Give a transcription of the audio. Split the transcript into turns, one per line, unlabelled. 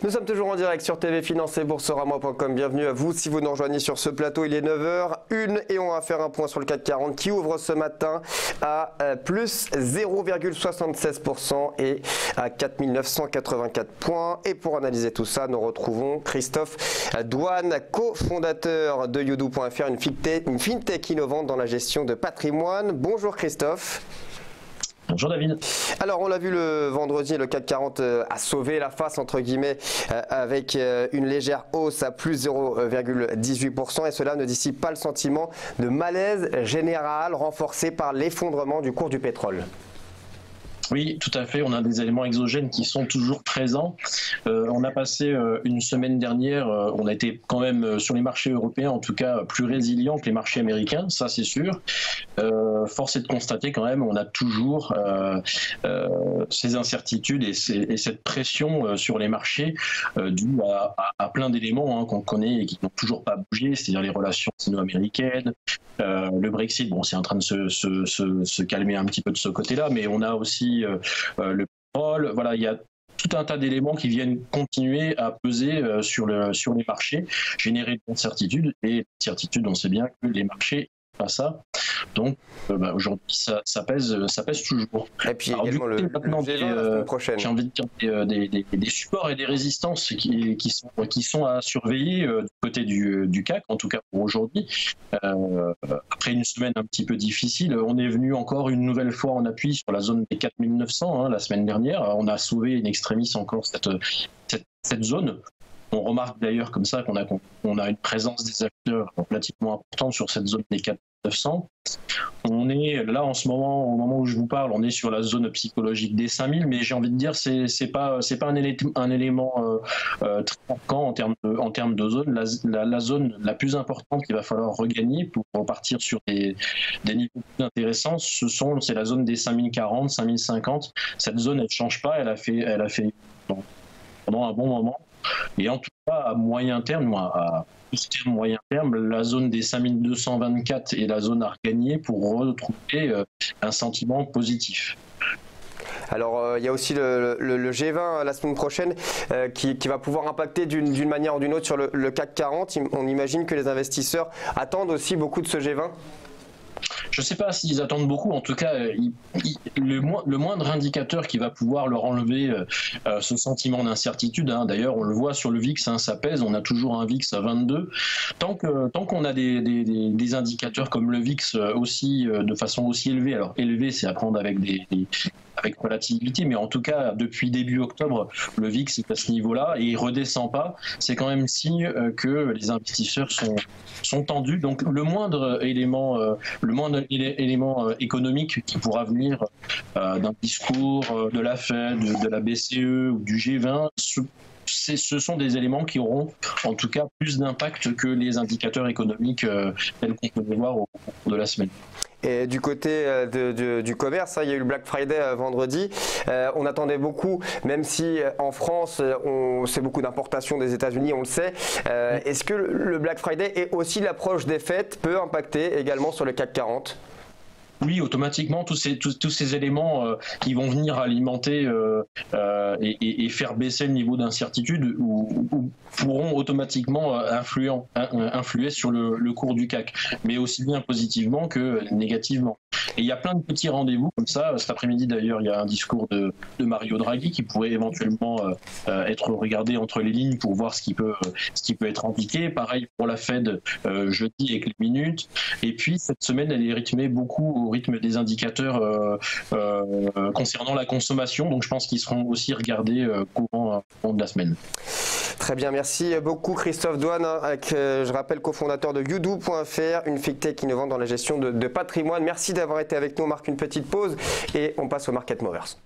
Nous sommes toujours en direct sur TV Finance et Boursorama.com. Bienvenue à vous. Si vous nous rejoignez sur ce plateau, il est 9h01 et on va faire un point sur le CAC 40 qui ouvre ce matin à plus 0,76% et à 4984 points. Et pour analyser tout ça, nous retrouvons Christophe Douane, cofondateur de Youdou.fr, une fintech innovante dans la gestion de patrimoine. Bonjour Christophe.
Bonjour David.
Alors on l'a vu le vendredi, le CAC 40 a sauvé la face entre guillemets avec une légère hausse à plus 0,18% et cela ne dissipe pas le sentiment de malaise général renforcé par l'effondrement du cours du pétrole.
Oui, tout à fait. On a des éléments exogènes qui sont toujours présents. On a passé une semaine dernière, on a été quand même sur les marchés européens, en tout cas plus résilients que les marchés américains, ça c'est sûr. Force est de constater quand même, on a toujours ces incertitudes et cette pression sur les marchés due à plein d'éléments qu'on connaît et qui n'ont toujours pas bougé, c'est-à-dire les relations sino-américaines, le Brexit, bon, c'est en train de se calmer un petit peu de ce côté-là, mais on a aussi le pétrole. Voilà, il y a tout un tas d'éléments qui viennent continuer à peser sur les marchés, générer de l'incertitude. Et l'incertitude, on sait bien que les marchés pas ça. Donc aujourd'hui ça pèse toujours.
Et puis alors, également le G20 la semaine prochaine.
J'ai envie de dire des supports et des résistances qui sont à surveiller du côté du CAC, en tout cas pour aujourd'hui. Après une semaine un petit peu difficile, on est venu encore une nouvelle fois en appui sur la zone des 4900 la semaine dernière. On a sauvé in extremis encore cette zone. On remarque d'ailleurs comme ça qu'on a une présence des acteurs relativement importante sur cette zone des 4900. On est là en ce moment, au moment où je vous parle, on est sur la zone psychologique des 5000, mais j'ai envie de dire c'est pas un élément très marquant en termes de zone. La zone la plus importante qu'il va falloir regagner pour repartir sur des niveaux plus intéressants, c'est la zone des 5040, 5050. Cette zone elle change pas, elle a fait pendant un bon moment. Et en tout cas, à moyen terme, moyen terme, la zone des 5224 est la zone à regagner pour retrouver un sentiment positif.
Alors il y a aussi le G20 la semaine prochaine qui va pouvoir impacter d'une manière ou d'une autre sur le CAC 40. On imagine que les investisseurs attendent aussi beaucoup de ce G20.
Je ne sais pas s'ils attendent beaucoup, en tout cas, le moindre indicateur qui va pouvoir leur enlever ce sentiment d'incertitude, d'ailleurs on le voit sur le VIX, ça pèse, on a toujours un VIX à 22. Tant qu'on a des indicateurs comme le VIX aussi, de façon aussi élevée, alors élevé c'est à prendre avec avec relativité, mais en tout cas, depuis début octobre, le VIX est à ce niveau-là et il ne redescend pas. C'est quand même signe que les investisseurs sont tendus. Donc, le moindre élément économique qui pourra venir d'un discours de la Fed, de la BCE ou du G20, ce sont des éléments qui auront en tout cas plus d'impact que les indicateurs économiques tels qu'on peut les voir au cours de la semaine.
Et du côté du commerce, il y a eu le Black Friday vendredi. On attendait beaucoup, même si en France, c'est beaucoup d'importations des États-Unis, on le sait. Est-ce que le Black Friday et aussi l'approche des fêtes peut impacter également sur le CAC 40 ?
Oui, automatiquement, tous ces éléments qui vont venir alimenter et faire baisser le niveau d'incertitude ou pourront automatiquement influer sur le cours du CAC, mais aussi bien positivement que négativement. Et il y a plein de petits rendez-vous comme ça. Cet après-midi, d'ailleurs, il y a un discours de Mario Draghi qui pourrait éventuellement être regardé entre les lignes pour voir ce qui peut être impliqué. Pareil pour la Fed jeudi avec les minutes. Et puis, cette semaine, elle est rythmée beaucoup au rythme des indicateurs concernant la consommation. Donc, je pense qu'ils seront aussi regardés courant de la semaine.
Très bien, merci beaucoup Christophe Douane, je rappelle cofondateur de Youdou.fr, une fintech innovante dans la gestion de patrimoine. Merci d'avoir été avec nous, on marque une petite pause et on passe au Market Movers.